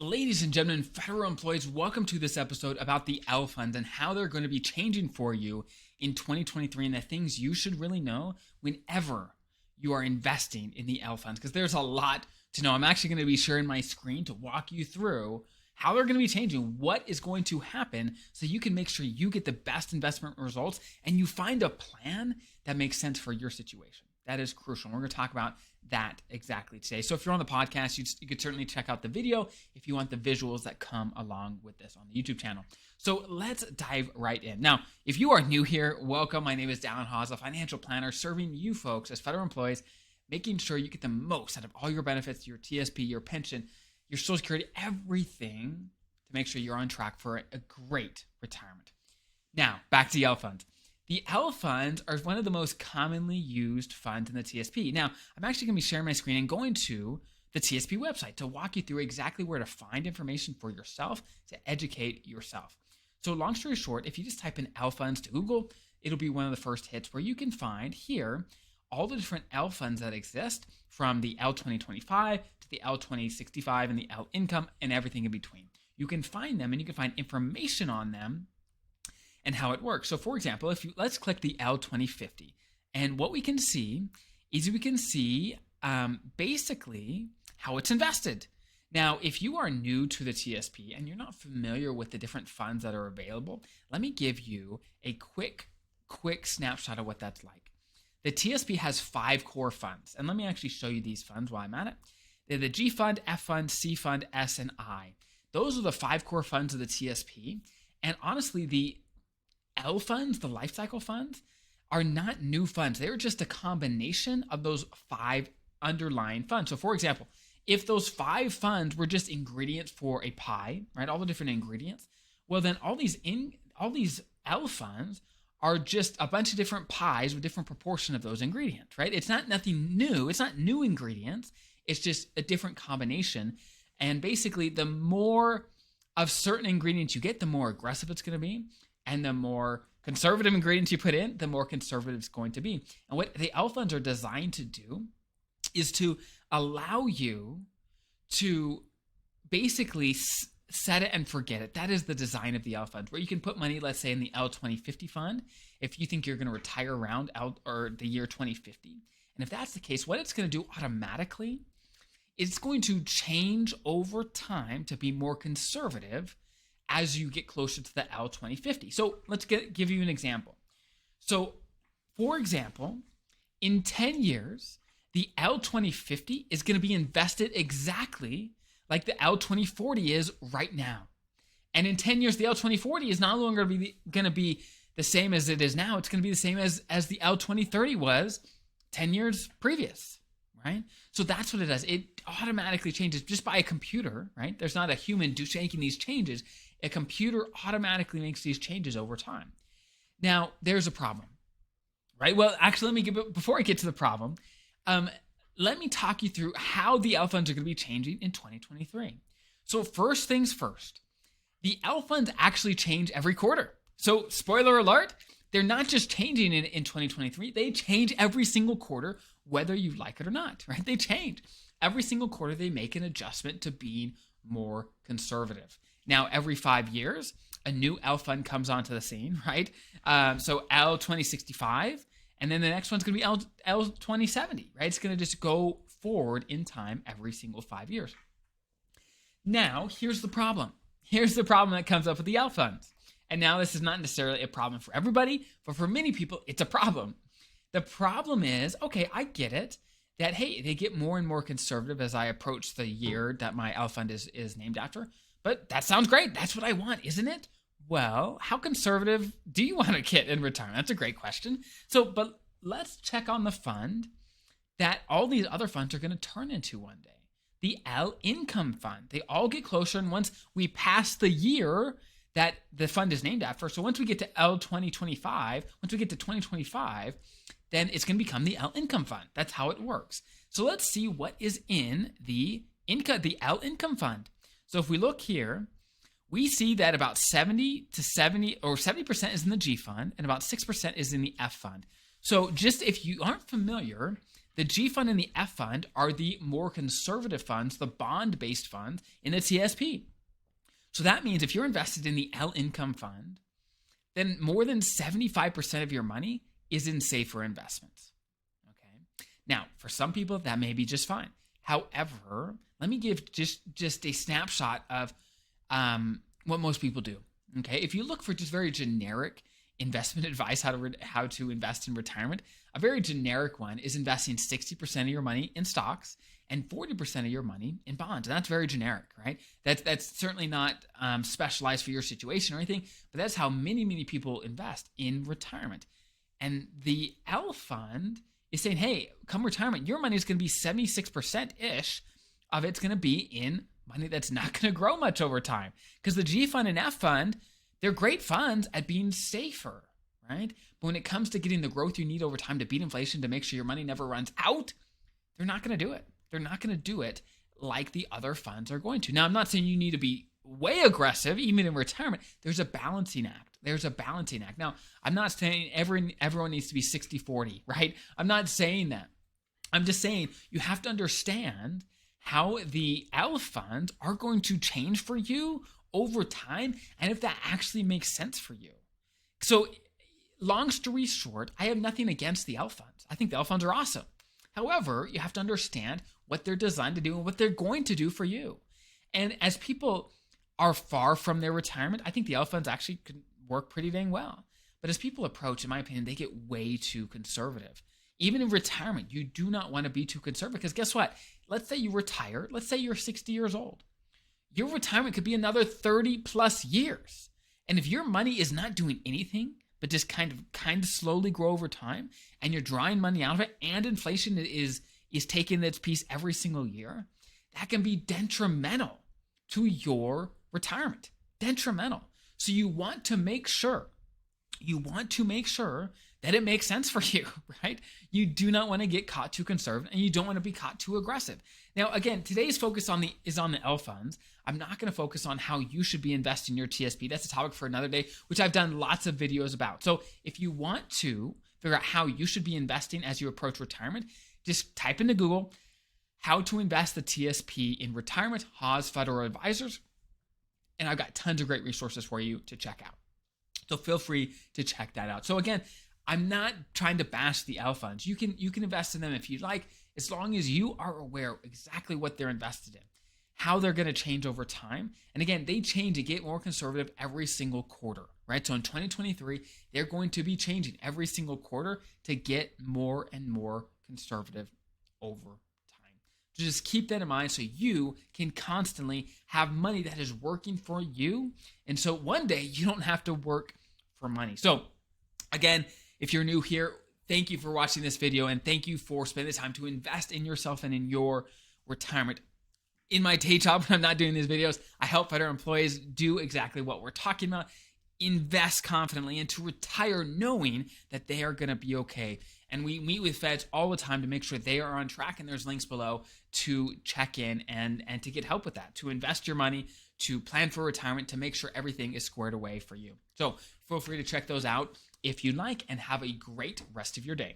Ladies and gentlemen, federal employees, welcome to this episode about the L funds and how they're going to be changing for you in 2023 and the things you should really know whenever you are investing in the L funds, because there's a lot to know. I'm actually going to be sharing my screen to walk you through how they're going to be changing, what is going to happen, so you can make sure you get the best investment results and you find a plan that makes sense for your situation. That is crucial. We're going to talk about that exactly today. So if you're on the podcast, you could certainly check out the video if you want the visuals that come along with this on the YouTube channel. So let's dive right in. Now, if you are new here, welcome. My name is Dallin Hawes, a financial planner serving you folks as federal employees, making sure you get the most out of all your benefits, your TSP, your pension, your Social Security, everything to make sure you're on track for a great retirement. Now, back to the L funds. The L funds are one of the most commonly used funds in the TSP. Now, I'm actually going to be sharing my screen and going to the TSP website to walk you through exactly where to find information for yourself to educate yourself. So long story short, if you just type in L funds to Google, it'll be one of the first hits where you can find here all the different L funds that exist, from the L2025 to the L2065 and the L income and everything in between. You can find them and you can find information on them and how it works. So for example, let's click the L2050, and what we can see is basically how it's invested. Now, if you are new to the TSP and you're not familiar with the different funds that are available, let me give you a quick snapshot of what that's like. The TSP has 5 core funds, and let me actually show you these funds while I'm at it. They're the G fund, F fund, C fund, S, and I. Those are the 5 core funds of the TSP, and honestly, the L funds, the life cycle funds, are not new funds. They're just a combination of those 5 underlying funds. So for example, if those 5 funds were just ingredients for a pie, right, all the different ingredients, well then all these L funds are just a bunch of different pies with different proportion of those ingredients, right? It's not nothing new. It's not new ingredients. It's just a different combination. And basically, the more of certain ingredients you get, the more aggressive it's going to be. And the more conservative ingredients you put in, the more conservative it's going to be. And what the L funds are designed to do is to allow you to basically set it and forget it. That is the design of the L funds, where you can put money, let's say, in the L2050 fund, if you think you're going to retire around the year 2050. And if that's the case, what it's going to do automatically, it's going to change over time to be more conservative as you get closer to the L2050. So let's give you an example. So for example, in 10 years, the L2050 is going to be invested exactly like the L2040 is right now. And in 10 years, the L2040 is no longer going to be the same as it is now. It's going to be the same as the L2030 was 10 years previous, right? So that's what it does. It automatically changes just by a computer, right? There's not a human making these changes. A computer automatically makes these changes over time. Now, there's a problem, right? Well, actually, before I get to the problem, let me talk you through how the L funds are going to be changing in 2023. So first things first, the L funds actually change every quarter. So spoiler alert, they're not just changing in 2023, they change every single quarter, whether you like it or not, right? They change. Every single quarter, they make an adjustment to being more conservative. Now, every 5 years, a new L fund comes onto the scene, right? So L2065, and then the next one's going to be L2070, right? It's going to just go forward in time every single 5 years. Now, here's the problem. Here's the problem that comes up with the L funds. And now this is not necessarily a problem for everybody, but for many people, it's a problem. The problem is, okay, I get it, that, hey, they get more and more conservative as I approach the year that my L fund is named after. But that sounds great. That's what I want, isn't it? Well, how conservative do you want to get in retirement? That's a great question. But let's check on the fund that all these other funds are going to turn into one day. The L income fund. They all get closer, and once we pass the year that the fund is named after, so once we get to L2025, once we get to 2025, then it's going to become the L income fund. That's how it works. So let's see what is in the L income fund. So if we look here, we see that about 70% is in the G fund and about 6% is in the F fund. So just if you aren't familiar, The G fund and the F fund are the more conservative funds, the bond-based funds in the TSP. So that means if you're invested in the L income fund, then more than 75% of your money is in safer investments. Okay. Now, for some people, that may be just fine. However, let me give just a snapshot of what most people do. Okay. If you look for just very generic investment advice, how to invest in retirement, a very generic one is investing 60% of your money in stocks and 40% of your money in bonds. And that's very generic, right? That's certainly not specialized for your situation or anything, but that's how many people invest in retirement. And the L fund is saying, hey, come retirement, your money is going to be 76%-ish of it's going to be in money that's not going to grow much over time. Because the G fund and F fund, they're great funds at being safer, right? But when it comes to getting the growth you need over time to beat inflation, to make sure your money never runs out, they're not going to do it. They're not going to do it like the other funds are going to. Now, I'm not saying you need to be way aggressive, even in retirement. There's a balancing act. Now, I'm not saying everyone needs to be 60-40, right? I'm not saying that. I'm just saying you have to understand how the L funds are going to change for you over time and if that actually makes sense for you. So, long story short, I have nothing against the L funds. I think the L funds are awesome. However, you have to understand what they're designed to do and what they're going to do for you. And as people are far from their retirement, I think the L funds actually can work pretty dang well. But as people approach, in my opinion, they get way too conservative. Even in retirement, you do not want to be too conservative because guess what? Let's say you retire. Let's say you're 60 years old. Your retirement could be another 30 plus years. And if your money is not doing anything, but just kind of slowly grow over time, and you're drawing money out of it, and inflation is taking its piece every single year, that can be detrimental to your retirement. Detrimental. So you want to make sure that it makes sense for you, right? You do not want to get caught too conservative, and you don't want to be caught too aggressive. Now, again, today's focus is on the L funds. I'm not going to focus on how you should be investing your TSP. That's a topic for another day, which I've done lots of videos about. So if you want to figure out how you should be investing as you approach retirement, just type into Google, how to invest the TSP in retirement, Haas Federal Advisors. And I've got tons of great resources for you to check out. So feel free to check that out. So again, I'm not trying to bash the L funds. You can invest in them if you'd like, as long as you are aware exactly what they're invested in, how they're going to change over time. And again, they change and get more conservative every single quarter, right? So in 2023, they're going to be changing every single quarter to get more and more conservative over time. So just keep that in mind so you can constantly have money that is working for you. And so one day you don't have to work for money. So again, if you're new here, thank you for watching this video and thank you for spending the time to invest in yourself and in your retirement. In my day job, when I'm not doing these videos, I help federal employees do exactly what we're talking about. Invest confidently and to retire knowing that they are going to be okay. And we meet with feds all the time to make sure they are on track. And there's links below to check in and to get help with that, to invest your money, to plan for retirement, to make sure everything is squared away for you. So feel free to check those out if you like, and have a great rest of your day.